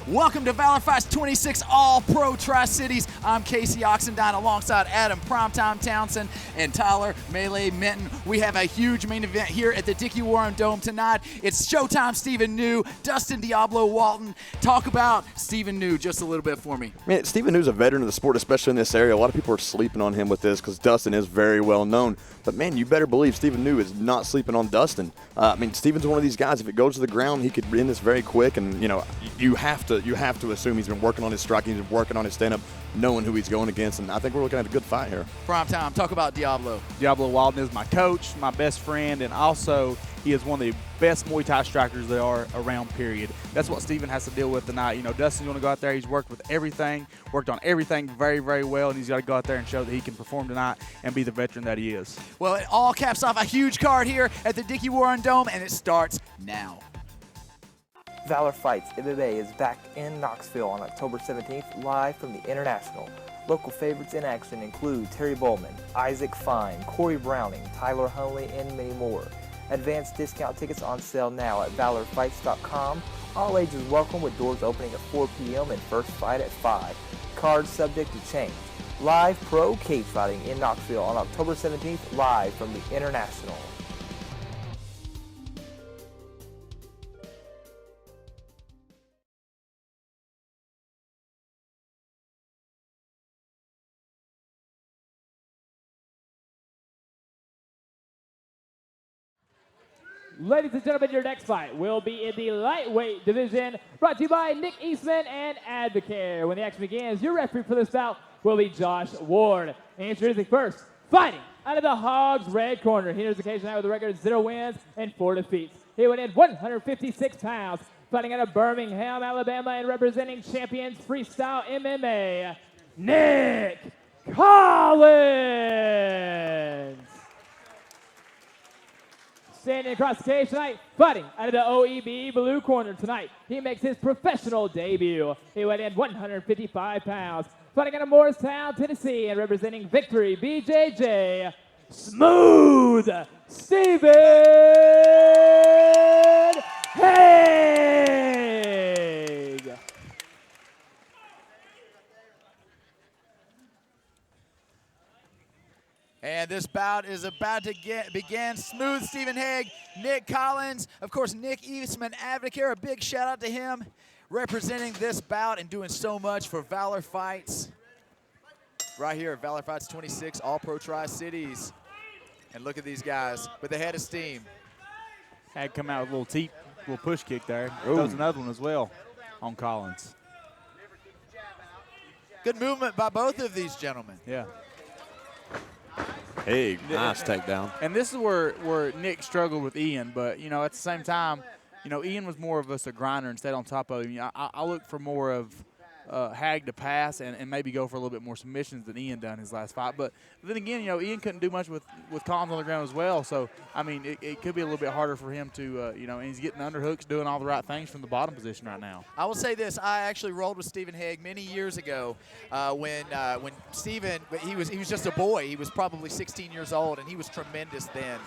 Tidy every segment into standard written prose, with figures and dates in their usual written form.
Welcome to Valor Fights 26 All-Pro Tri-Cities. I'm Casey Oxendine alongside Adam Primetime Townsend and Tyler Melee Minton. We have a huge main event here at the Dickie Warren Dome tonight. It's Showtime Stephen New, Dustin Diablo Walden. Talk about Stephen New just a little bit for me. Man, Stephen New's a veteran of the sport, especially in this area. A lot of people are sleeping on him with this because Dustin is very well known. But, man, you better believe Stephen New is not sleeping on Dustin. Stephen's one of these guys, if it goes to the ground, he could end this very quick. And, you have to assume he's been working on his striking, he's been working on his stand-up, knowing who he's going against. And I think we're looking at a good fight here. Prime time. Talk about Diablo. Diablo Walden is my coach, my best friend, and also he is one of the best Muay Thai strikers there are around, period. That's what Stephen has to deal with tonight. Dustin's going to go out there. He's worked on everything very, very well, and he's got to go out there and show that he can perform tonight and be the veteran that he is. Well, it all caps off a huge card here at the Dickie Warren Dome, and it starts now. Valor Fights MMA is back in Knoxville on October 17th, live from the International. Local favorites in action include Terry Bowman, Isaac Fine, Corey Browning, Tyler Honley, and many more. Advanced discount tickets on sale now at valorfights.com. All ages welcome with doors opening at 4 p.m. and first fight at 5. Cards subject to change. Live pro cage fighting in Knoxville on October 17th, live from the International. Ladies and gentlemen, your next fight will be in the lightweight division, brought to you by Nick Eastman and Advocare. When the action begins, your referee for this bout will be Josh Ward. Introducing first, fighting out of the Haag's red corner. He enters the cage tonight with a record of 0 wins and 4 defeats. He would end 156 pounds, fighting out of Birmingham, Alabama, and representing champions freestyle MMA, Nick Collins. Standing across the cage tonight, fighting out of the OEB blue corner tonight. He makes his professional debut. He weighed in 155 pounds. Fighting out of Morristown, Tennessee, and representing Victory BJJ, Smooth Stephen Haag. And this bout is about to begin. Smooth Stephen Haag, Nick Collins, of course, Nick Eastman Advocare. A big shout out to him representing this bout and doing so much for Valor Fights. Right here at Valor Fights 26, All-Pro Tri-Cities. And look at these guys with the head of steam. Had come out with a little push kick there. Throws another one as well on Collins. Good movement by both of these gentlemen. Yeah. Hey, nice takedown. And this is where Nick struggled with Ian, but, at the same time, Ian was more of us a grinder and stayed on top of him. I look for more of Haag to pass and maybe go for a little bit more submissions than Ian done his last fight. But then again, Ian couldn't do much with Collins on the ground as well. So, it could be a little bit harder for him to, and he's getting underhooks, doing all the right things from the bottom position right now. I will say this. I actually rolled with Stephen Haag many years ago when Stephen, he was just a boy. He was probably 16 years old, and he was tremendous then.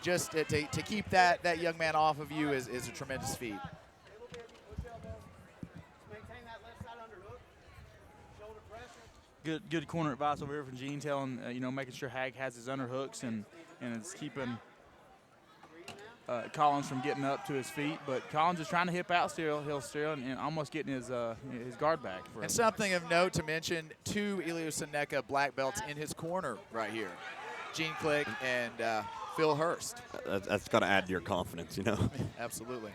Just to keep that young man off of you is a tremendous feat. Good corner advice over here from Gene, telling making sure Haag has his underhooks and it's keeping Collins from getting up to his feet. But Collins is trying to hip out still, and almost getting his guard back. And something of note to mention: 2 Elio Seneca black belts in his corner right here, Gene Click and Phil Hurst. That's got to add to your confidence, Absolutely.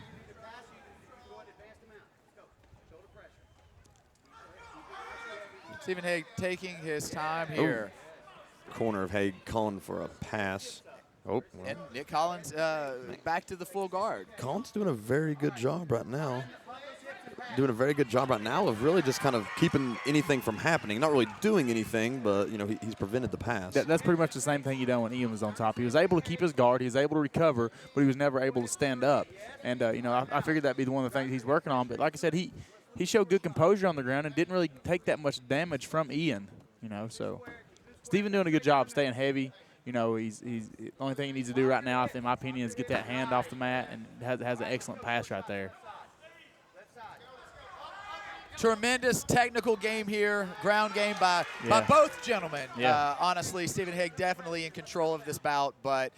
Stephen Haag taking his time here. Corner of Haag calling for a pass. And Nick Collins back to the full guard. Collins doing a very good job right now. Of really just kind of keeping anything from happening. Not really doing anything, but, he's prevented the pass. That's pretty much the same thing he done when Ian was on top. He was able to keep his guard. He was able to recover, but he was never able to stand up. And, I figured that'd be one of the things he's working on. But like I said, he showed good composure on the ground and didn't really take that much damage from Ian, So Stephen doing a good job staying heavy. He's the only thing he needs to do right now, in my opinion, is get that hand off the mat, and has an excellent pass right there. Tremendous technical game here, ground game by both gentlemen. Honestly, Stephen Haag definitely in control of this bout, but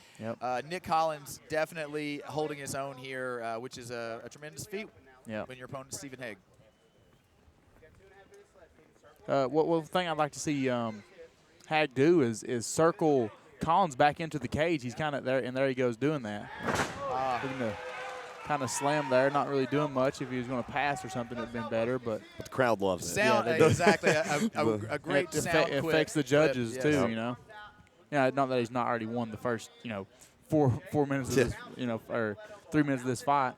Nick Collins definitely holding his own here, which is a tremendous feat when your opponent is Stephen Haag. One thing I'd like to see Haag do is circle Collins back into the cage. He's kind of there, and there he goes doing that. Looking to kind of slam there, not really doing much. If he was going to pass or something, it would have been better. But the crowd loves it. Exactly. A great sound It affects the judges, too, you know. Yeah, not that he's not already won the first, 4 minutes of this, or 3 minutes of this fight.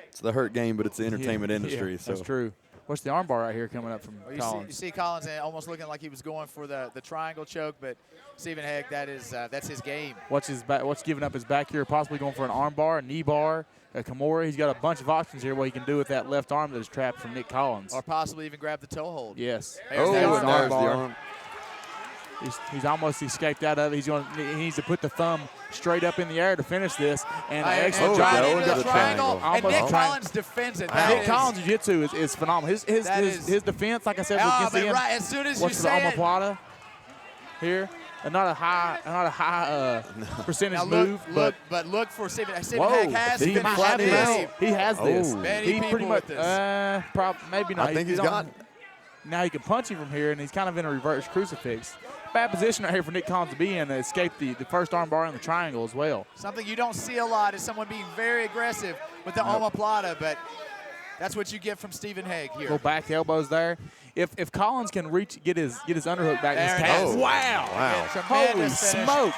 It's the hurt game, but it's the entertainment industry. Yeah, so that's true. What's the armbar right here coming up from Collins? You see Collins almost looking like he was going for the triangle choke, but Stephen Haag, that's his game. What's giving up his back here? Possibly going for an armbar, a knee bar, a Kimura. He's got a bunch of options here what he can do with that left arm that is trapped from Nick Collins. Or possibly even grab the toe hold. Yes. There's there's the the armbar. arm. He's almost escaped out of it. He needs to put the thumb straight up in the air to finish this. And excellent right job. into the triangle. And Nick Almost Collins defends it. Nick Collins' jiu-jitsu is phenomenal. His defense, like I said, against the right, as soon as you what's the say it. omoplata here? Not a high percentage move, but look for Stephen whoa, Haag has he finished flat him this. out. He has this. Many He people pretty much with this. maybe not. I think he's got it. Now he can punch him from here, and he's kind of in a reverse crucifix. Bad position right here for Nick Collins to be in to escape the first arm bar in the triangle as well. Something you don't see a lot is someone being very aggressive with the omoplata, but that's what you get from Stephen Haag here. Little back elbows there. If Collins can get his underhook back in his There it tap. is. Wow. Tremendous Holy finish smoke.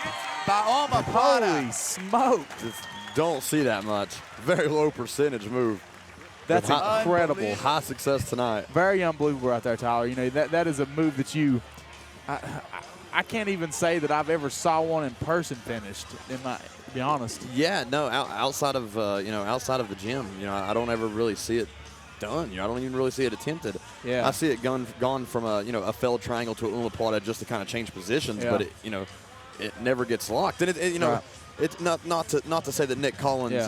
by omoplata. Holy smoke. Just don't see that much. Very low percentage move. That's But incredible. High success tonight. Very unbelievable right there, Tyler. That is a move that I can't even say that I've ever saw one in person finished, to be honest. Yeah, no, outside of the gym, I don't ever really see it done. I don't even really see it attempted. Yeah. I see it gone from a failed triangle to an omoplata just to kind of change positions, but it never gets locked. And it's not to say that Nick Collins,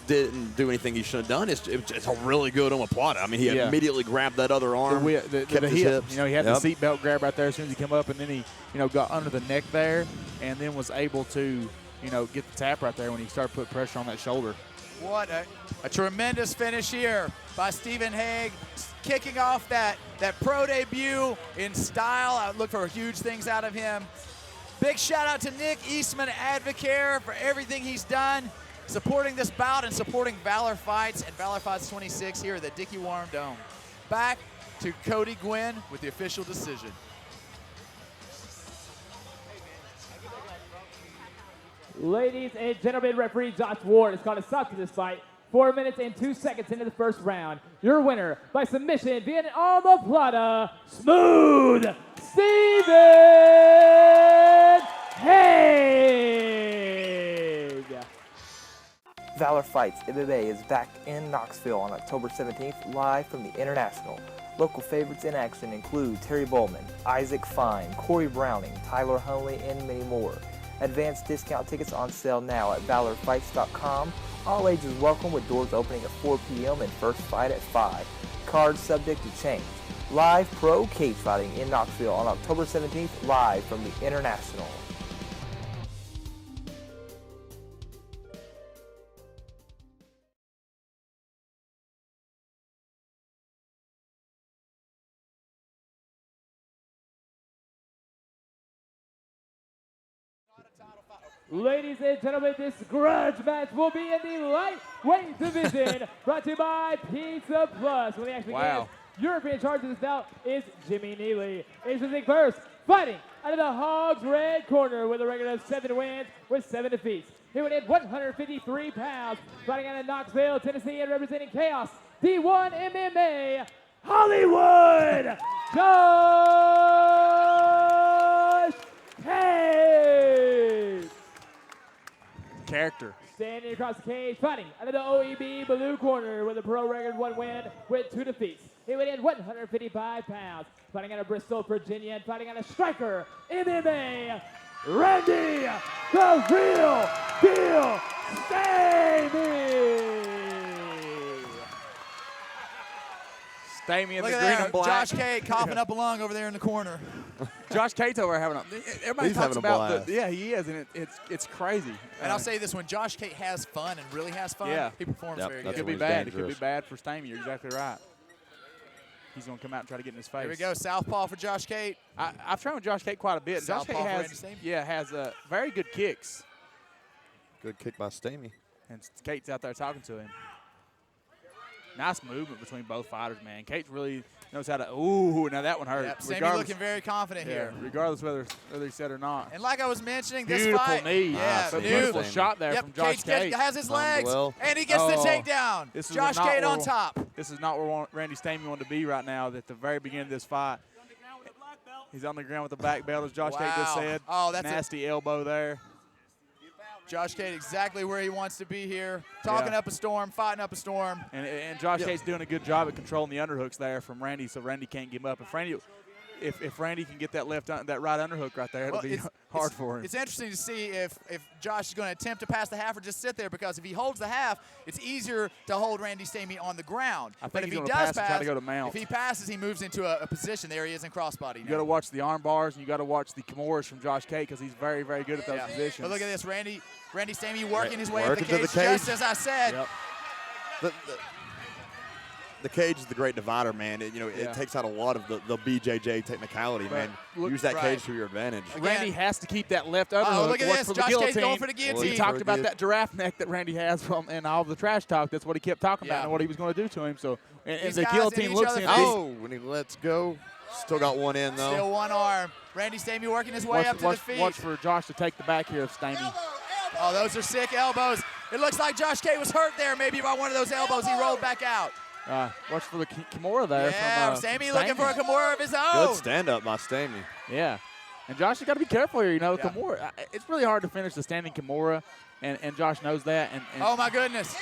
didn't do anything he should have done. It's a really good omoplata. I mean, he immediately grabbed that other arm, kept his hips. He had the seatbelt grab right there as soon as he came up, and then he, got under the neck there, and then was able to, get the tap right there when he started putting pressure on that shoulder. What a tremendous finish here by Stephen Haag, kicking off that pro debut in style. I look for huge things out of him. Big shout out to Nick Eastman Advocare for everything he's done, supporting this bout and supporting Valor Fights and Valor Fights 26 here at the Dickie Warren Dome. Back to Cody Gwynn with the official decision. Ladies and gentlemen, referee Josh Ward has called a stop to this fight. 4 minutes and 2 seconds into the first round. Your winner by submission via an omoplata, Smooth Stephen Haag. Valor Fights MMA is back in Knoxville on October 17th, live from the International. Local favorites in action include Terry Bowman, Isaac Fine, Corey Browning, Tyler Hunley, and many more. Advanced discount tickets on sale now at valorfights.com. All ages welcome with doors opening at 4 p.m. and first fight at 5. Cards subject to change. Live pro cage fighting in Knoxville on October 17th, live from the International. Ladies and gentlemen, this grudge match will be in the lightweight division, brought to you by Pizza Plus. When the action begins, European charge of this bout is Jimmy Neely. Introducing first, fighting out of the Hogs red corner with a record of 7 wins with 7 defeats. He would hit 153 pounds, fighting out of Knoxville, Tennessee, and representing Chaos D1 MMA, Hollywood, Josh Haag. Character. Standing across the cage, fighting out of the OEB blue corner with a pro record 1 win with 2 defeats. He weighed in 155 pounds, fighting out of Bristol, Virginia, and fighting out of Striker MMA, Randy the Real Deal Stamy. Stamy in Look the at green there. and black. Josh Cade coughing up a lung over there in the corner. Josh Cade's over having a. Everybody He's talks having a about blast. the. Yeah, he is, and it's crazy. And I'll say this: when Josh Cade has fun and really has fun, Yeah. he performs Yep, very It that's good. could be when he's bad. It could be dangerous. bad for Stamy. You're exactly right. He's going to come out and try to get in his face. Here we go, southpaw for Josh Cade. I've trained with Josh Cade quite a bit. Josh Southpaw Cade for has, Randy Stamy? has very good kicks. Good kick by Stamy. And Kate's out there talking to him. Nice movement between both fighters, man. Kate really knows how to. Ooh, now that one hurt. Yep, Stamy Regardless- looking very confident yeah, here. regardless whether he said or not. And like I was mentioning, this Beautiful fight, knee. yeah, Nice. A New. beautiful Stamy. shot there Yep, from Josh Cade. has his Timed legs, well. and he gets the Oh, takedown. this is Josh not Cade where- on top. This is not where Randy Stamy wanted to be right now. At the very beginning of this fight, he's on the ground with the black belt, as Josh Cade just Wow. said. Oh, that's a- nasty elbow there. Josh Cade exactly where he wants to be here, talking Yeah. up a storm, fighting up a storm. And Josh Cade's doing a good job at controlling the underhooks there from Randy, so Randy can't give up. If Randy can get that that right underhook right there, it'll Well, be it's- hard for him. It's interesting to see if Josh is going to attempt to pass the half or just sit there, because if he holds the half, it's easier to hold Randy Stamy on the ground. I think but he's if he gonna does pass and try to go to mount. if he passes, he moves into a position. There he is in crossbody You now. got to watch the arm bars, and you got to watch the Kimuras from Josh Cade, because he's very, very good at those Yeah. positions. But look at this, Randy Stamy working his way up Working the to the cage, just cage. as I said. Yep. The cage is the great divider, man. It Yeah. takes out a lot of the BJJ technicality, But man. look- Use that right. cage to your advantage. Randy has to keep that left underhook. Oh, look at Watch this. for the Josh Cade's guillotine. going for the guillotine. We talked about Good. that giraffe neck that Randy has from and all the trash talk. That's what he kept talking Yeah. about and what he was going to do to him. So, and These the guys in guillotine each looks other's in. face. Oh, when he lets go, still got one in, though. Still one arm. Randy Stamy working his way up to the feet. Watch for Josh to take the back here of Stamy. Oh, those are sick elbows. It looks like Josh Cade was hurt there, maybe by one of those elbows. He rolled back out. Watch for the Kimura there. Yeah, from, Stamy looking for a Kimura of his own. Good stand-up by Stamy. Yeah. And Josh has got to be careful here. Yeah. Kimura. It's really hard to finish the standing Kimura, and Josh knows that. And Oh, my goodness.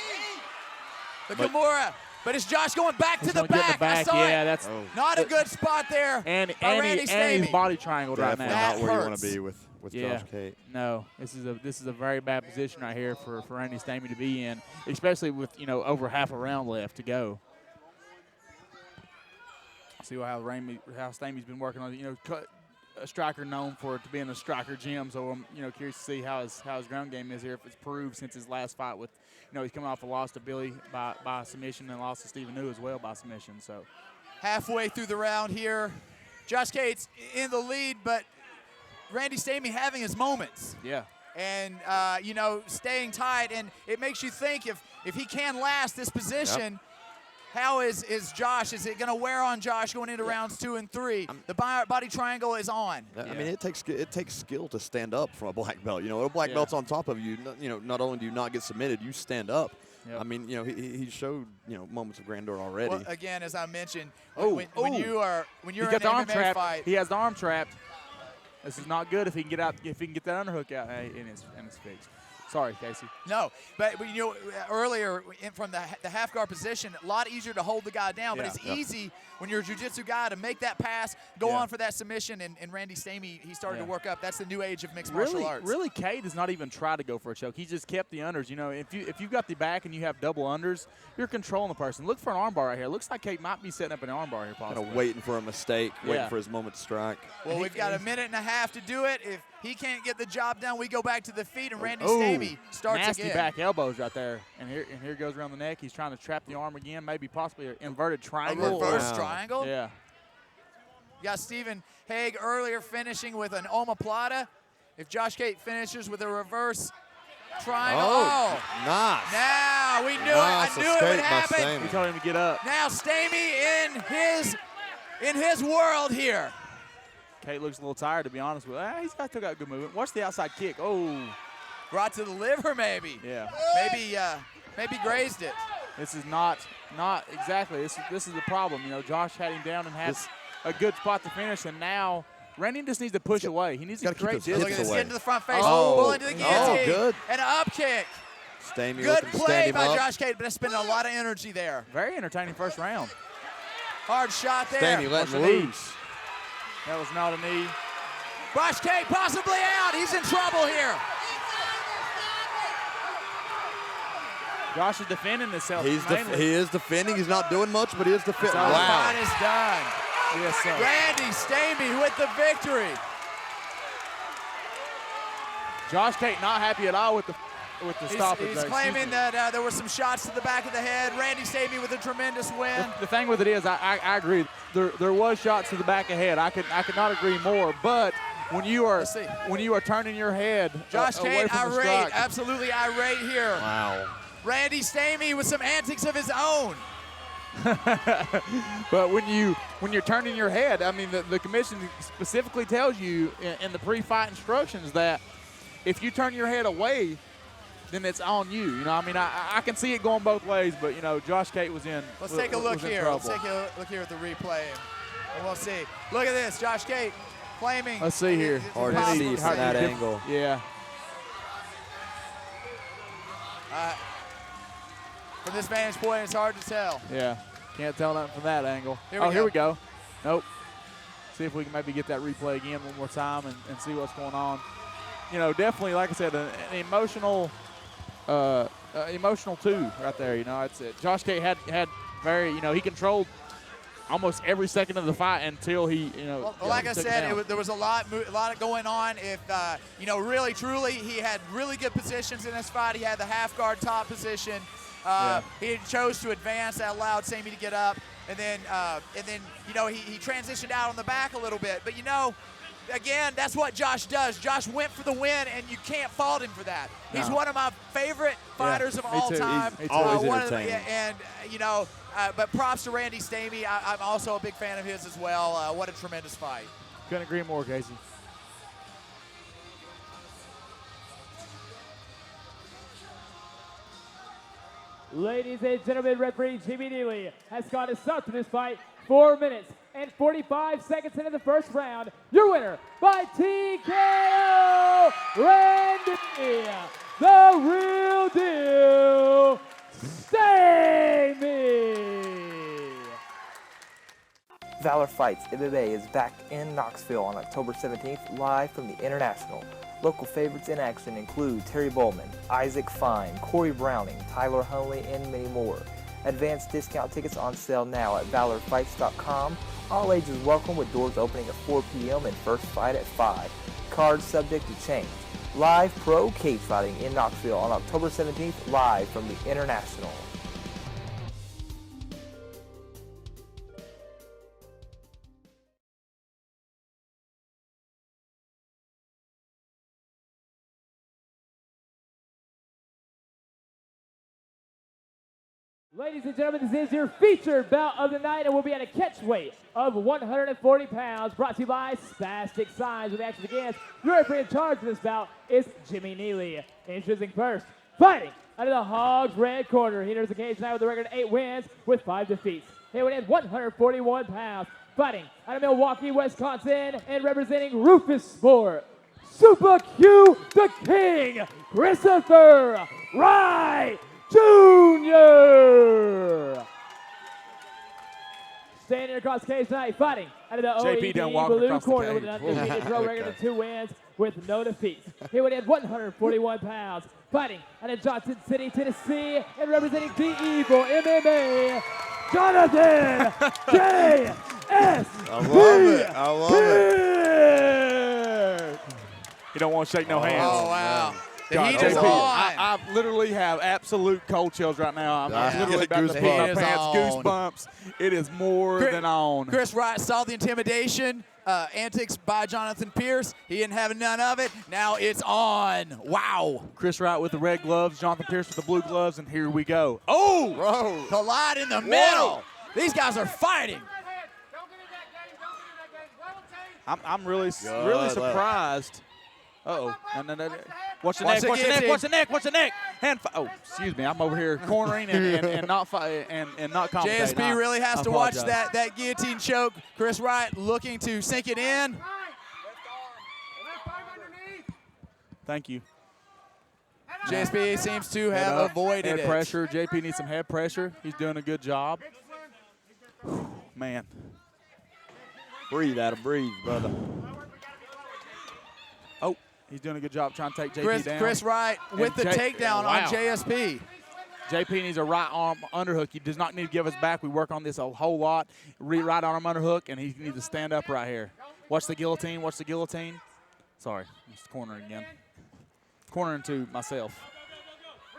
The Kimura. But it's Josh going back to he's the gonna get in back. I saw Yeah, it. that's Oh. Not a good spot there and by Randy he's Stamy. body triangled right Definitely now. That not where you want hurts. to be with Yeah. Josh Cade. No, this is a very bad position right here for Randy Stamy to be in, especially with over half a round left to go. See how Stamy's been working on it. A striker known for it to be in a striker gym, so I'm curious to see how his ground game is here. If it's proved since his last fight with, he's coming off a loss to Billy by submission and lost to Stephen New as well by submission. So Halfway through the round here. Josh Cade's in the lead, but Randy Stamy having his moments. yeah. And, staying tight. And it makes you think if he can last this position, how is Josh? Is it going to wear on Josh going into rounds 2 and 3? The body triangle is on. I mean, it takes skill to stand up from a black belt. A black Yeah. belt's on top of you. Not only do you not get submitted, you stand up. Yep. I mean, he showed moments of grandeur already. Well, again, as I mentioned, Oh, when oh. you're He in got an the arm MMA trapped. fight, He has the arm trapped. This is not good if he can get out. If he can get that underhook out, and it's fixed. Sorry, Casey. no. But earlier from the half guard position, a lot easier to hold the guy down. But Yeah. it's easy when you're a jiu-jitsu guy to make that pass, go Yeah. on for that submission. And Randy Stamy, he started to Yeah. work up. That's the new age of mixed martial arts. Really, Cade does not even try to go for a choke. He just kept the unders. If you've got the back and you have double unders, you're controlling the person. Look for an armbar right here. Looks like Cade might be setting up an armbar here, Kind possibly. of waiting for a mistake, Yeah. waiting for his moment to strike. Well, we've got a minute and a half to do it. If he can't get the job done, we go back to the feet, and Randy Stamy starts nasty again. back elbows right there, and here goes around the neck. He's trying to trap the arm again, maybe possibly an inverted A triangle. reverse Wow. triangle. Yeah. You got Stephen Haag earlier finishing with an omoplata. If Josh Cade finishes with a reverse triangle, Nice. now we knew Nice it. I knew it would escape by happen. Stamy. We told him to get up. Now Stamy in his world here. Cade looks a little tired, to be honest with you. He's still got good movement. Watch the outside kick. Oh, Right to the liver, maybe. yeah. Maybe grazed it. This is not exactly. This is the problem. Josh had him down and had a good spot to finish, and now Randy just needs to push away. He needs to gotta keep create his Look hips at distance. this, away. get into the front face, Oh. pull into the guillotine. good. And an up kick. Stamy Good looking to play stand him by up. Josh Cade, but that's spending a lot of energy there. Very entertaining first round. Hard shot there. Stamy letting Watch the knee. loose. That was not a knee. Josh Cade possibly out. He's in trouble here. Josh is defending himself. He is defending. He's not doing much, but he is defending. The fight is done. Yes, sir. Randy Stamy with the victory. Josh Tate not happy at all with the stoppage. He's claiming that there were some shots to the back of the head. Randy Stamy with a tremendous win. The thing with it is, I agree. There was shots to the back of the head. I could not agree more. But when you are turning your head, Josh away Tate from the irate, strike, absolutely irate here. Wow. Randy Stamy with some antics of his own. but when you're turning your head, I mean, the commission specifically tells you in the pre-fight instructions that if you turn your head away, then it's on you. You know, I mean, I can see it going both ways, but you know, Josh Tate was in. Let's take a look here. Let's take a look here at the replay, and we'll see. Look at this, Josh Tate claiming. Let's see here. Hard to see from that angle. Yeah. From this vantage point, it's hard to tell. Yeah. Can't tell nothing from that angle. Here we go. Nope. See if we can maybe get that replay again one more time and see what's going on. You know, definitely, like I said, an emotional two right there. You know, it's Josh Tate had very, you know, he controlled almost every second of the fight until he, you know. Well, like I said, there was a lot going on. If you know, really, truly, he had really good positions in this fight. He had the half guard top position. He chose to advance. That allowed Stamy to get up, and then you know, he transitioned out on the back a little bit. But you know, again, that's what Josh does. Josh went for the win, and you can't fault him for that. No. He's one of my favorite fighters of all time. He's always entertaining. And you know, but props to Randy Stamy. I'm also a big fan of his as well. What a tremendous fight. Couldn't agree more, Casey. Ladies and gentlemen, referee Jimmy Neely has got us start to this fight 4 minutes and 45 seconds into the first round. Your winner by TKO, Randy, the real deal, Stamy. Valor Fights MMA is back in Knoxville on October 17th, live from the International. Local favorites in action include Terry Bowman, Isaac Fine, Corey Browning, Tyler Hunley, and many more. Advanced discount tickets on sale now at valorfights.com. All ages welcome with doors opening at 4 p.m. and first fight at 5. Cards subject to change. Live pro cage fighting in Knoxville on October 17th, live from the International. Ladies and gentlemen, this is your featured bout of the night, and we'll be at a catch weight of 140 pounds, brought to you by Spastic Signs. When the action begins, your referee in charge of this bout is Jimmy Neely. Introducing first, fighting out of the Haag's red corner. He enters the cage tonight with a record of 8 wins with 5 defeats. He would 141 pounds, fighting out of Milwaukee, Wisconsin, and representing Rufus Sport, Super Q the King, Christopher Wright Jr. Standing across the cage tonight, fighting out of the JP done OED walking blue across the corner with cage. an undefeated pro record of 2 wins with no defeats. He would 141 pounds, fighting out of Johnson City, Tennessee, and representing the Evil MMA, Jonathan J.S. I love it. I love it. You don't want to shake no hands. Oh wow. The God, heat is JP, on. I literally have absolute cold chills right now. I'm literally about to put my Goosebumps. pants, On. goosebumps. It is more than on. Chris Wright saw the intimidation antics by Jonathan Pearce. He didn't have none of it. Now it's on. Wow. Chris Wright with the red gloves, Jonathan Pearce with the blue gloves, and here we go. Oh! Bro. Collide in the middle. These guys are fighting. I'm really surprised. Uh-oh. No. Watch the Watch neck, watch the the neck, guillotine. watch the neck, watch the neck. Oh, excuse me. I'm over here cornering and not commentating. JSP really has I to watch apologize. that guillotine choke. Chris Wright looking to sink it in. Thank you. JSP seems to Head have up, avoided head it. pressure. JP needs some head pressure. He's doing a good job. Man. Breathe, Adam. Breathe, brother. Oh, he's doing a good job trying to take JP down. Chris Wright with the takedown wow. on JSP. JP needs a right arm underhook. He does not need to give us back. We work on this a whole lot. Right arm underhook, and he needs to stand up right here. Watch the guillotine. Watch the guillotine. Sorry, it's cornering again. Cornering to myself.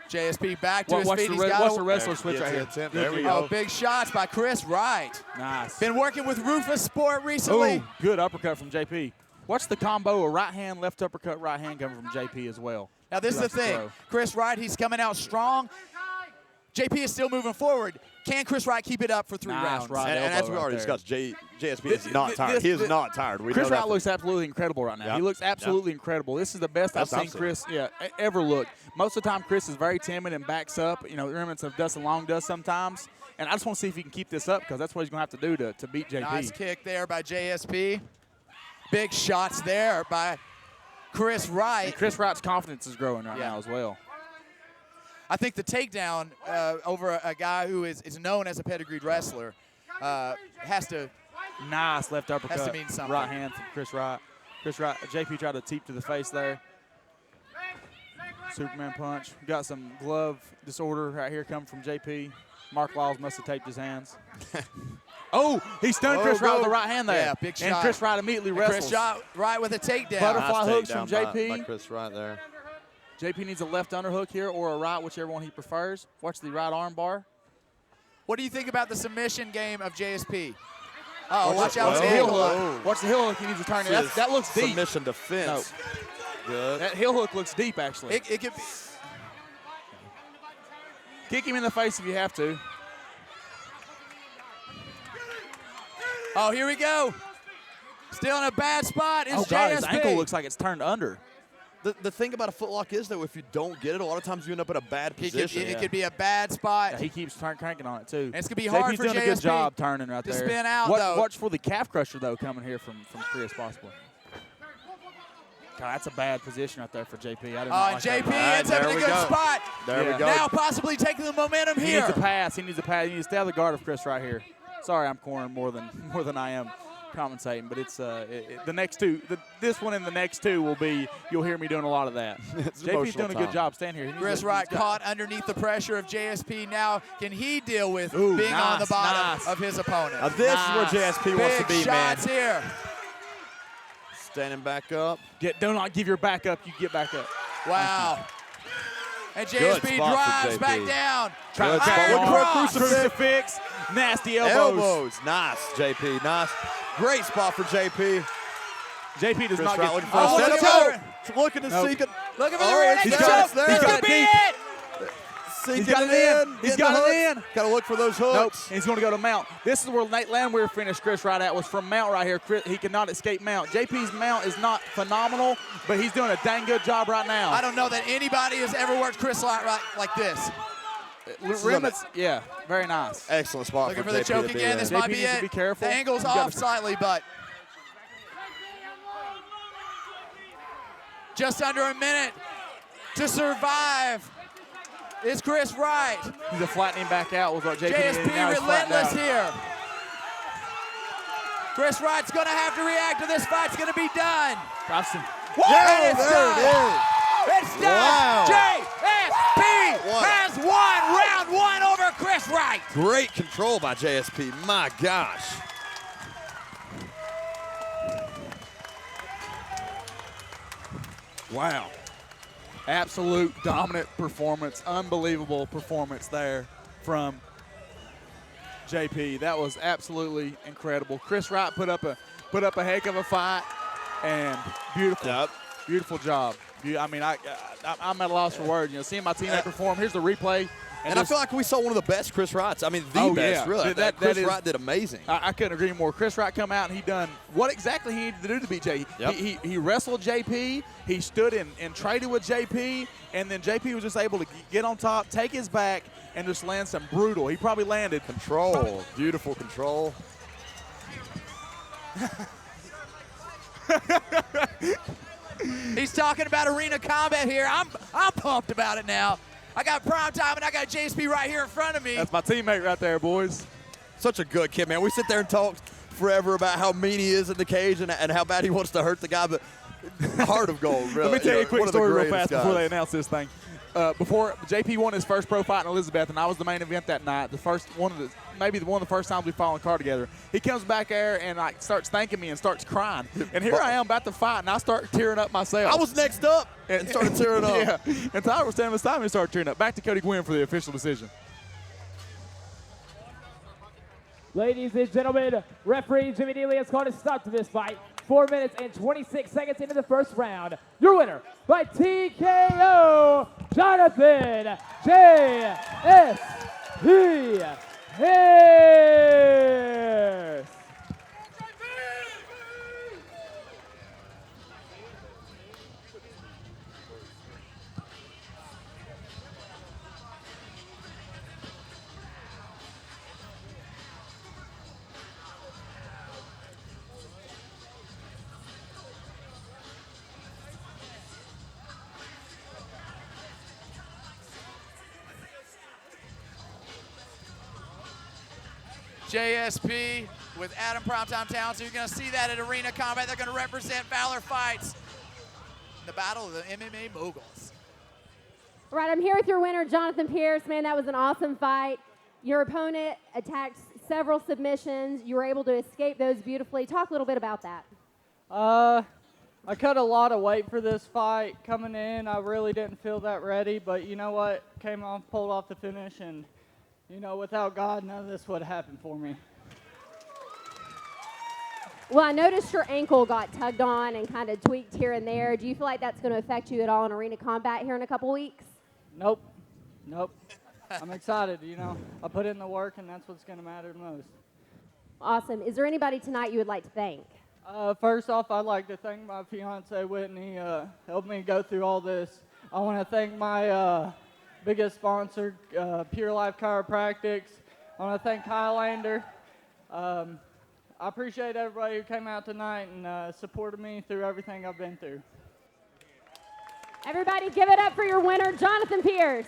JSP back to his feet. Watch the wrestler switch right here. There we go. Oh, big shots by Chris Wright. Nice. Been working with Rufus Sport recently. Ooh, good uppercut from JP. Watch the combo, a right hand, left uppercut, right hand coming from JP as well. Now, this is the thing. Chris Wright, he's coming out strong. JP is still moving forward. Can Chris Wright keep it up for 3 rounds? Right and as we already discussed, JSP is not tired. He is not tired. Chris Wright looks absolutely incredible right now. Yep. He looks absolutely incredible. This is the best I've seen Chris ever look. Most of the time, Chris is very timid and backs up. You know, remnants of Dustin Long does sometimes. And I just want to see if he can keep this up because that's what he's going to have to do to beat JP. Nice kick there by JSP. Big shots there by Chris Wright. And Chris Wright's confidence is growing right now as well. I think the takedown over a guy who is known as a pedigreed wrestler has to. Nice left uppercut. Has to mean something. Right hand from Chris Wright. JP tried to teep to the face there. Superman punch. We got some glove disorder right here coming from JP. Mark Laws must have taped his hands. Oh, he stunned Chris Wright with the right hand there. Yeah, big shot. And Chris Wright immediately wrestles. Chris Wright with a takedown. Butterfly hooks from JP. By Chris Wright there. JP needs a left underhook here or a right, whichever one he prefers. Watch the right arm bar. What do you think about the submission game of JSP? Oh, watch out. Watch the heel hook. Watch the heel hook. He needs to turn it. That looks deep. Submission defense. No. Good. That heel hook looks deep, actually. It could be. Kick him in the face if you have to. Oh, here we go. Still in a bad spot is JSP. God, his ankle looks like it's turned under. The thing about a footlock is, though, if you don't get it, a lot of times you end up in a bad position. It could be a bad spot. Yeah, he keeps cranking on it, too. And it's going to be hard for JSP. JP's doing a good job turning right there. To spin out, though. Watch for the calf crusher, though, coming here from Chris, possibly. God, that's a bad position right there for JP. I didn't like JP that. ends up in a good spot. There we go. Now possibly taking the momentum here. He needs a pass. He needs to stay out of the guard of Chris right here. Sorry, I'm cornering more than I am commentating, but it's the next two. This one and the next two will be. You'll hear me doing a lot of that. JP's doing a good job. Stand here. Chris Wright caught underneath the pressure of JSP. Now, can he deal with being on the bottom of his opponent? Now this is where JSP wants to be, Big shots here. Standing back up. Do not give your back up. You get back up. Wow. And JSP drives back down. Good spot. Crucifix. Nasty elbows. Nice, JP. Nice. Great spot for JP. JP does not get. Looking to seek it. Looking for the rear naked choke. This could be it. He's got it in. He's got it in. Got to look for those hooks. Nope. He's going to go to mount. This is where Nate Landwehr finished Chris Wright at, was from mount right here. He cannot escape mount. JP's mount is not phenomenal, but he's doing a dang good job right now. I don't know that anybody has ever worked Chris Wright like this. Yeah, very nice. Excellent spot. Looking for the choke again. This might be it. Be careful. The angle's off slightly, but just under a minute to survive is Chris Wright. He's a flattening back out with what JP JSP relentless here. Chris Wright's going to have to react to this fight. It's going to be done. Dustin. And it's done. It's done. Wow. JSP has won round 1 over Chris Wright. Great control by JSP. My gosh. Wow. Absolute dominant performance. Unbelievable performance there from JP. That was absolutely incredible. Chris Wright put up a heck of a fight, and beautiful. Beautiful job. I mean, I'm at a loss for words. You know, seeing my teammate perform. Here's the replay. And I feel like we saw one of the best Chris Wrights. I mean, the best, really. Chris Wright did amazing. I couldn't agree more. Chris Wright come out and he done what exactly he needed to do to beat JP. Yep. He wrestled JP. He stood and traded with JP, and then JP was just able to get on top, take his back, and just land some brutal. He probably landed. Control. Beautiful control. He's talking about arena combat here. I'm pumped about it now. I got prime time and I got JSP right here in front of me. That's my teammate right there, boys. Such a good kid, man. We sit there and talk forever about how mean he is in the cage and how bad he wants to hurt the guy, but heart of gold, really. Let me tell you a quick story real fast guys. before they announce this thing. before JP won his first pro fight in Elizabeth, and I was the main event that night. Maybe one of the first times we fought in the car together. He comes back there and like starts thanking me and starts crying. And here I am about to fight, and I start tearing up myself. I was next up and started tearing up. Yeah, and Tyler was standing beside me and started tearing up. Back to Cody Gwynn for the official decision. Ladies and gentlemen, referee Jimmy Neely has called a stop to this fight. 4 minutes and 26 seconds into the first round. Your winner by TKO, Jonathan J.S.P. Pearce. JSP with Adam Primetime Town. So you're going to see that at Arena Combat. They're going to represent Valor Fights in the battle of the MMA moguls. All right, I'm here with your winner, Jonathan Pearce. Man, that was an awesome fight. Your opponent attacked several submissions. You were able to escape those beautifully. Talk a little bit about that. I cut a lot of weight for this fight. Coming in, I really didn't feel that ready, but you know what? Pulled off the finish, and you know, without God, none of this would have happened for me. Well, I noticed your ankle got tugged on and kind of tweaked here and there. Do you feel like that's going to affect you at all in Arena Combat here in a couple weeks? Nope. I'm excited, you know. I put in the work, and that's what's going to matter the most. Awesome. Is there anybody tonight you would like to thank? First off, I'd like to thank my fiance, Whitney, helped me go through all this. I want to thank my biggest sponsor, Pure Life Chiropractics. I want to thank Highlander. I appreciate everybody who came out tonight and supported me through everything I've been through. Everybody give it up for your winner, Jonathan Pearce.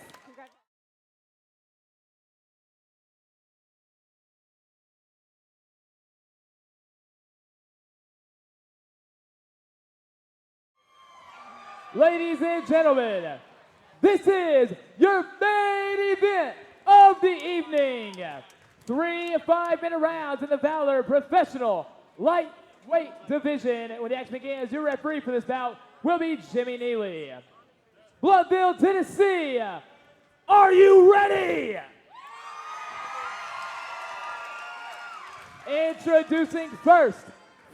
Ladies and gentlemen, this is your main event of the evening. 3 5-minute rounds in the Valor Professional Lightweight Division. When the action begins, your referee for this bout will be Jimmy Neely. Bloodville, Tennessee, are you ready? Introducing first,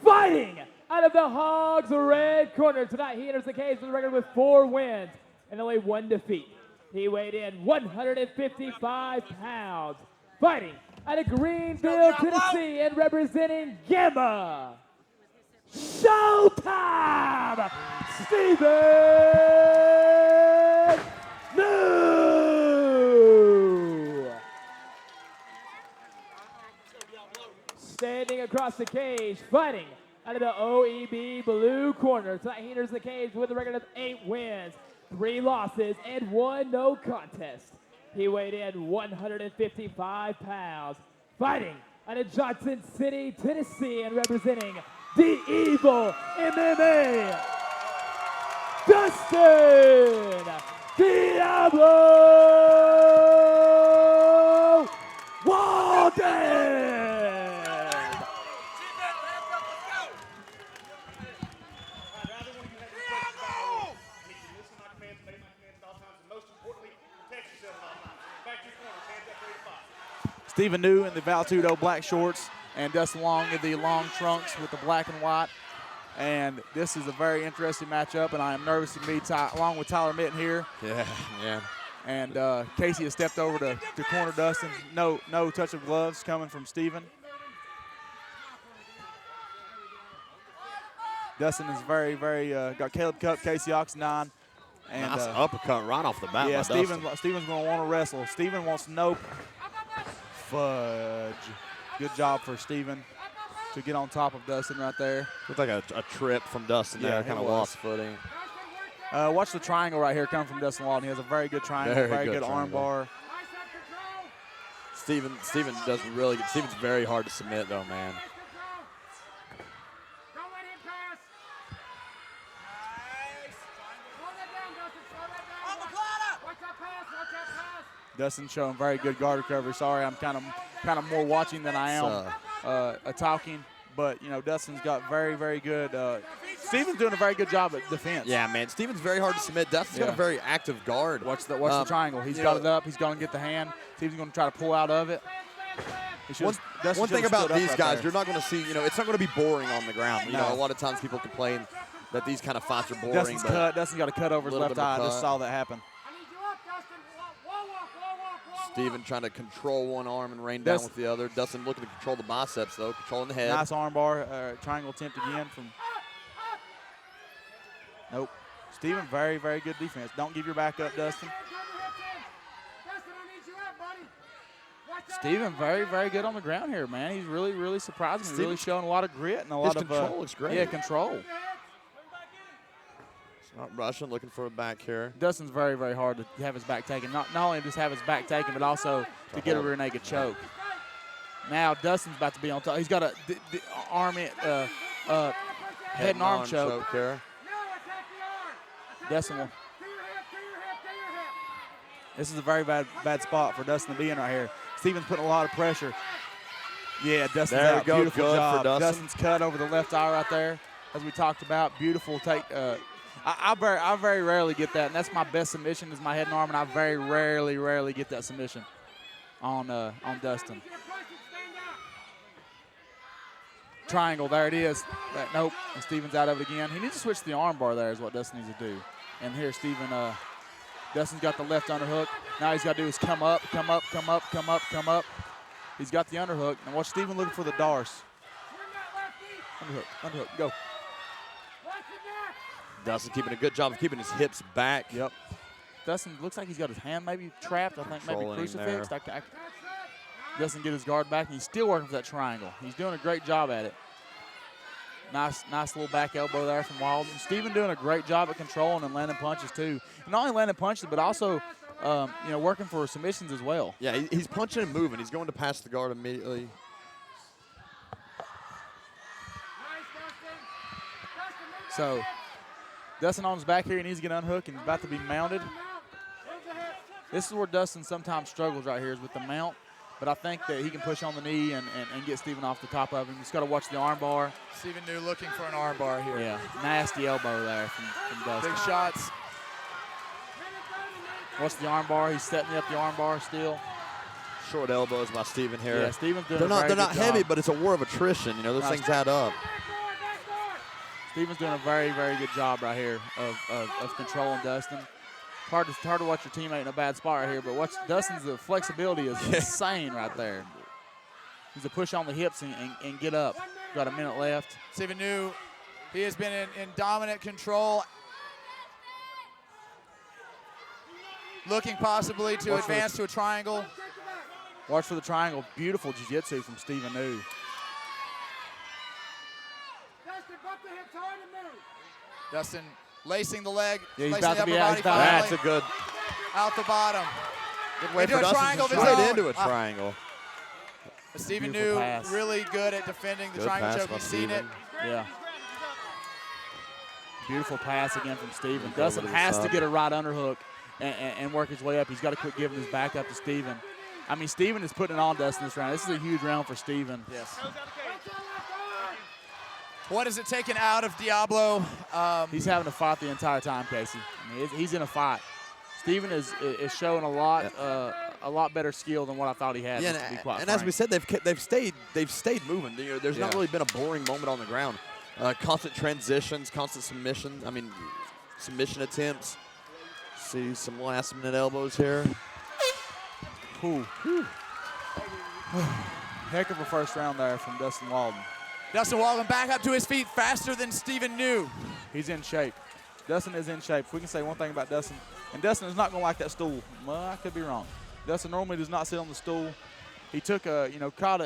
fighting out of the Haag's red corner. Tonight he enters the cage with a record with 4 wins and only 1 defeat. He weighed in 155 pounds. Fighting out of Greenville, Tennessee, and representing Gamma, Showtime, Stephen New. Standing across the cage, fighting out of the OEB blue corner. Tonight he enters the cage with a record of 8 wins, 3 losses, and 1 no contest. He weighed in 155 pounds. Fighting out of Johnson City, Tennessee, and representing the Evil MMA, Dustin Diablo Walden. Stephen New in the Valtudo black shorts and Dustin Long in the long trunks with the black and white. And this is a very interesting matchup, and I am nervous to be along with Tyler Mitten here. Yeah. And Casey has stepped over to corner Dustin. No touch of gloves coming from Stephen. Dustin is very, got Caleb Cup, Casey Oxendine. And, nice uppercut right off the bat. Yeah, Stephen's Stephen's going to want to wrestle. Stephen wants no fudge. Good job for Stephen to get on top of Dustin right there. looked like a trip from Dustin there. Kind of lost footing. Watch the triangle right here come from Dustin Walden. He has a very good triangle, very good arm bar. Stephen does really good. Stephen's very hard to submit though, man. Dustin showing very good guard recovery. Sorry, I'm kind of more watching than I am talking. But, you know, Dustin's got very, very good. Steven's doing a very good job at defense. Yeah, man. Steven's very hard to submit. Dustin's got a very active guard. Watch the triangle. He's got it up. He's going to get the hand. Steven's going to try to pull out of it. One thing about these guys, you're there. not going to see, you know, it's not going to be boring on the ground. You No. know, a lot of times people complain that these kind of fights are boring. Dustin's got a cut over his Little left bit of eye. I cut. just saw that happen. Steven trying to control one arm and rain down with the other. Dustin looking to control the biceps, though, controlling the head. Nice arm bar, triangle attempt again from. Nope. Steven, very, very good defense. Don't give your back up, Dustin. Steven, very, very good on the ground here, man. He's really, really surprising me. Really showing a lot of grit and a lot His of control looks great. Yeah, control. Not rushing, looking for a back here. Dustin's very, very hard to have his back taken. Not only just have his back taken, but also to get a rear naked choke. Now Dustin's about to be on top. He's got a head and arm choke. Here. Dustin will. This is a very bad spot for Dustin to be in right here. Steven's putting a lot of pressure. Yeah, Dustin's There out. we go. Beautiful Good job. for Dustin. Dustin's cut over the left eye right there, as we talked about. Beautiful take. I very rarely get that, and that's my best submission is my head and arm, and I very rarely get that submission on Dustin. Triangle, there it is. Nope, and Steven's out of it again. He needs to switch to the arm bar there is what Dustin needs to do. And here Dustin's got the left underhook. Now he's got to do is come up. He's got the underhook. And watch Steven looking for the Darce. Underhook, go. Dustin keeping a good job of keeping his hips back. Yep. Dustin looks like he's got his hand maybe trapped. I think maybe Controlling crucifixed. Doesn't get his guard back, and he's still working for that triangle. He's doing a great job at it. Nice little back elbow there from Walden. Steven doing a great job at controlling and landing punches too. And not only landing punches, but also working for submissions as well. Yeah, he's punching and moving. He's going to pass the guard immediately. So Dustin on his back here. He needs to get unhooked and about to be mounted. This is where Dustin sometimes struggles right here is with the mount. But I think that he can push on the knee and get Steven off the top of him. He's got to watch the arm bar. Steven New looking for an arm bar here. Yeah, nasty elbow there from Dustin. Big shots. Watch the arm bar. He's setting up the arm bar still. Short elbows by Steven here. Yeah, Steven's doing they're a very not good heavy, job. but it's a war of attrition. You know, those things add up. Steven's doing a very, very good job right here of controlling Dustin. Hard to watch your teammate in a bad spot right here, but watch Dustin's flexibility is insane right there. He's a push on the hips and get up. Got a minute left. Steven New, he has been in dominant control. Looking possibly to advance to a triangle. Watch for the triangle. Beautiful jiu-jitsu from Steven New. Dustin lacing the leg, Yeah, he's lacing about the to upper be body out. finally. That's a good Out the bottom. way Into for a Dustin triangle to of his straight own. into a triangle. Steven Beautiful New pass. really good at defending the Good triangle pass choke. by We've seen it. Steven. Yeah. Beautiful pass again from Steven. Over to the Has to side. get a right underhook and work his way up. He's got to quit giving his back up to Steven. I mean, Steven is putting it on Dustin this round. This is a huge round for Steven. Yes. What has it taken out of Diablo? He's having to fight the entire time, Casey. I mean, he's in a fight. Steven is showing a lot better skill than what I thought he had. Yeah, to be quite and frank. as we said, they've stayed moving. You know, there's not Yeah. really been a boring moment on the ground. Constant transitions, constant submissions. I mean, submission attempts. See some last-minute elbows here. Ooh. Heck of a first round there from Dustin Walden. Dustin Walden back up to his feet faster than Steven New. He's in shape. Dustin is in shape. If we can say one thing about Dustin, and Dustin is not going to like that stool. Well, I could be wrong. Dustin normally does not sit on the stool. He took caught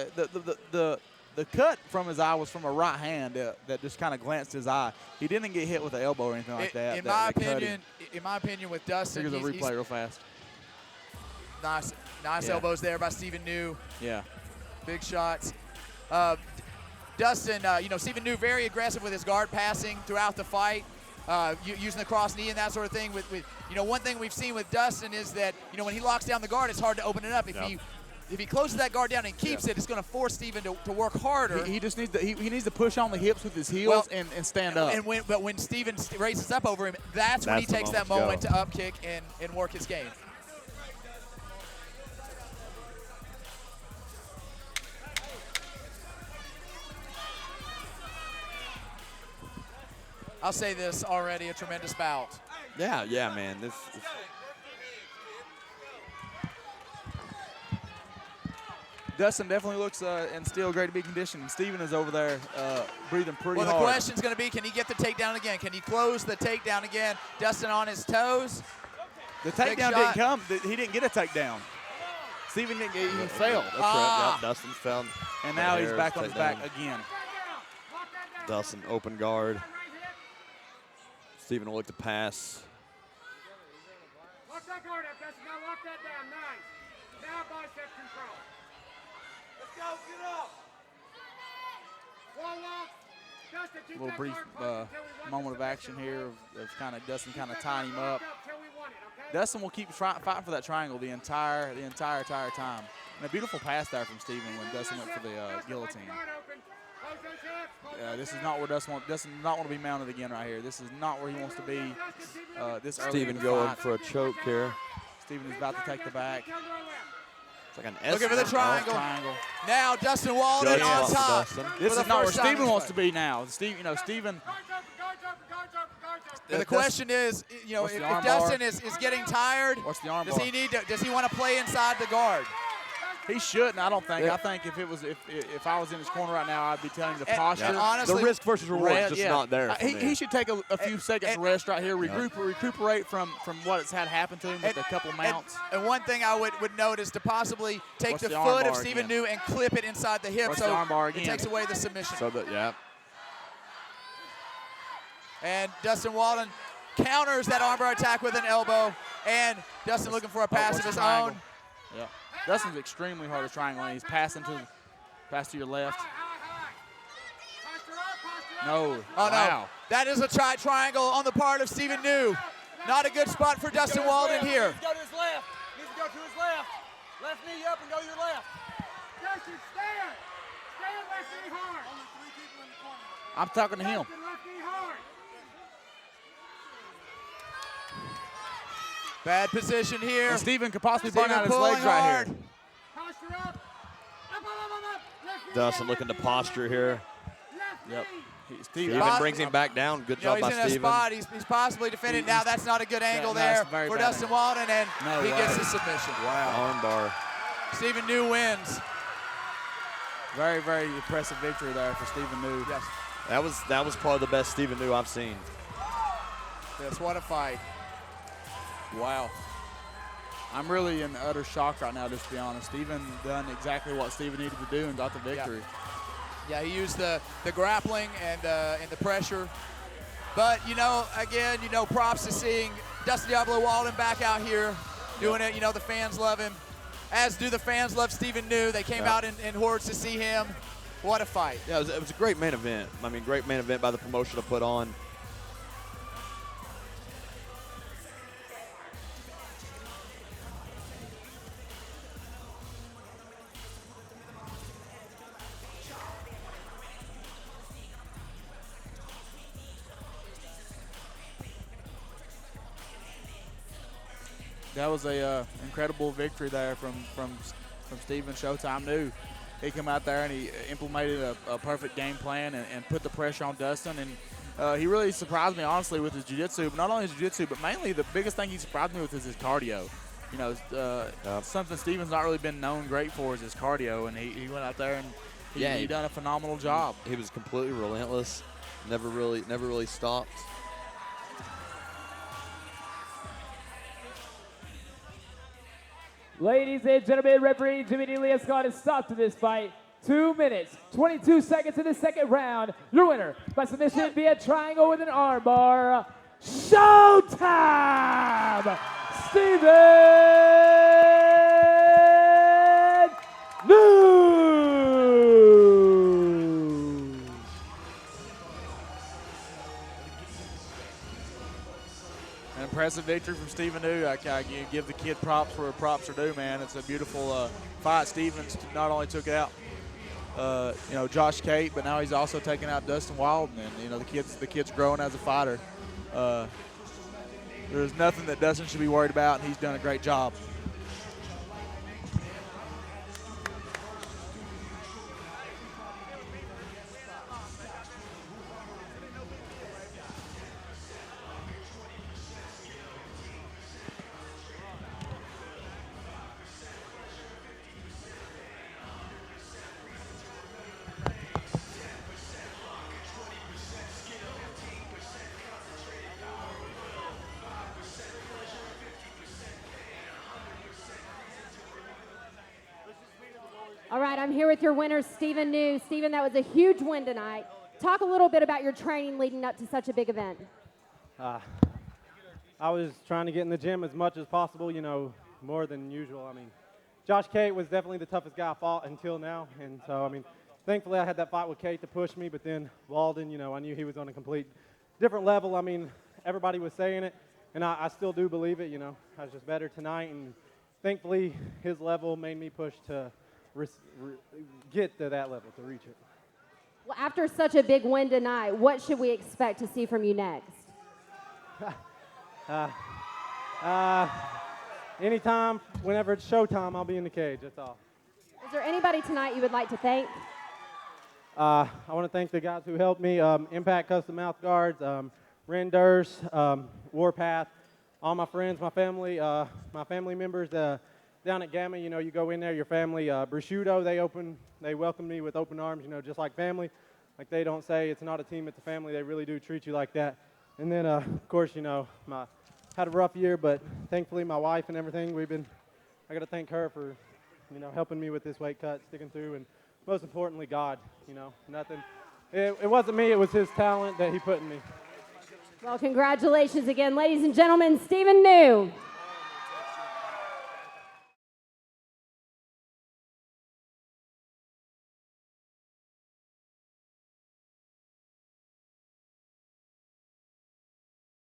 the cut from his eye was from a right hand that just kind of glanced his eye. He didn't get hit with an elbow or anything like that. In that cut him. my opinion, with Dustin, Here's a replay real fast. nice Yeah. elbows there by Steven New. Yeah. Big shots. Dustin, Steven New very aggressive with his guard passing throughout the fight. using the cross knee and that sort of thing. With one thing we've seen with Dustin is that when he locks down the guard, it's hard to open it up. If he closes that guard down and keeps it, it's going to force Steven to work harder. He just needs to he needs to push on the hips with his heels and stand up. But when Steven races up over him, that's when he takes that moment to up kick and work his game. I'll say this already, a tremendous bout. Yeah, man. This Dustin definitely looks in still great to be conditioned. Steven is over there breathing pretty hard. Well, the question's going to be, can he get the takedown again? Can he close the takedown again? Dustin on his toes. The takedown didn't come. He didn't get a takedown. Steven didn't get, he fell. That's right. Yep, Dustin fell. And now he's back on his back again. Dustin, open guard. Steven will look to pass. Lock that guard up, Dustin. Now lock that down. Nice. Now bicep control. Let's go. Get up. Wall up. Dustin, keep A little brief moment of action here of kind of Dustin kind of tying him up. Dustin will keep fighting for that triangle the entire time. And a beautiful pass there from Steven when Dustin went for the guillotine. This is not where Dustin does not want to be mounted again right here. This is not where he wants to be this early. Steven going for a choke here. Steven is about to take the back. It's like an S. Looking for the triangle. Now Dustin Walden on top. This is not where Steven wants to be now. Steven. The question is, if Dustin is getting tired, does he want to play inside the guard? He shouldn't, I don't think. I think if I was in his corner right now, I'd be telling him to posture. Honestly, the risk versus reward is just not there. He should take a few seconds to rest right here, recuperate from what has had happen to him with a couple mounts. And one thing I would note is to possibly take the foot of Steven New and clip it inside the hip, so it takes away the submission. And Dustin Walden counters that armbar attack with an elbow, and Dustin looking for a pass of his own. Yeah. Dustin's extremely hard to triangle, and he's passing to your left. No. Oh, wow. no. That is a triangle on the part of Steven New. Not a good spot for Dustin Walden here. Go to his left. Needs to go to his left. Left knee up and go to your left. Dustin, stand. Stand left knee hard. Only 3 people in the corner. I'm talking to him. Dustin, left knee hard. Bad position here. And Steven could possibly burn out his legs right here. Posture up. Dustin looking to posture here. Yep. Steven brings him back down. Good job by Steven. He's in a spot. He's possibly defending. Now that's not a good angle there for Dustin Walden, and he gets the submission. Wow. Armbar. Steven New wins. Very, very impressive victory there for Steven New. Yes. That was probably the best Steven New I've seen. Yes, what a fight. Wow. I'm really in utter shock right now, just to be honest. Steven done exactly what Steven needed to do and got the victory. Yeah, he used the grappling and the pressure. But, again, props to seeing Dustin Diablo Walden back out here doing it. The fans love him, as do the fans love Steven New. They came out in hordes to see him. What a fight. Yeah, it was a great main event. I mean, great main event by the promotion to put on. That was a incredible victory there from Steven. Showtime New. He came out there and he implemented a perfect game plan and put the pressure on Dustin. And he really surprised me, honestly, with his jiu-jitsu. But not only his jiu-jitsu, but mainly the biggest thing he surprised me with is his cardio. Something Steven's not really been known great for is his cardio. And he went out there and he done a phenomenal job. He was completely relentless. Never really stopped. Ladies and gentlemen, referee Jimmy Neely has got a stop to this fight. 2 minutes, 22 seconds in the second round. Your winner by submission via triangle with an armbar. Showtime! Steven New! impressive victory from Stephen New. I give the kid props where props are due, man. It's a beautiful fight. Stevens not only took out, Josh Cate, but now he's also taking out Dustin Walden, and the kid's growing as a fighter. There's nothing that Dustin should be worried about, and he's done a great job. All right, I'm here with your winner, Stephen New. Stephen, that was a huge win tonight. Talk a little bit about your training leading up to such a big event. I was trying to get in the gym as much as possible, more than usual. I mean, Josh Cate was definitely the toughest guy I fought until now. And so, thankfully I had that fight with Cate to push me. But then Walden, I knew he was on a complete different level. Everybody was saying it, and I still do believe it. I was just better tonight. And thankfully his level made me push to get to that level, to reach it. Well, after such a big win tonight, what should we expect to see from you next? Anytime, whenever it's showtime, I'll be in the cage, that's all. Is there anybody tonight you would like to thank? I want to thank the guys who helped me, Impact Custom Mouth Guards, Renders, Warpath, all my friends, my family members down at Gamma. You go in there, your family, Prosciutto, they welcome me with open arms, just like family. Like they don't say it's not a team, it's a family. They really do treat you like that. And then, of course, had a rough year, but thankfully my wife and everything, I got to thank her for, helping me with this weight cut, sticking through, and most importantly, God, nothing. It wasn't me, it was his talent that he put in me. Well, congratulations again, ladies and gentlemen, Stephen New.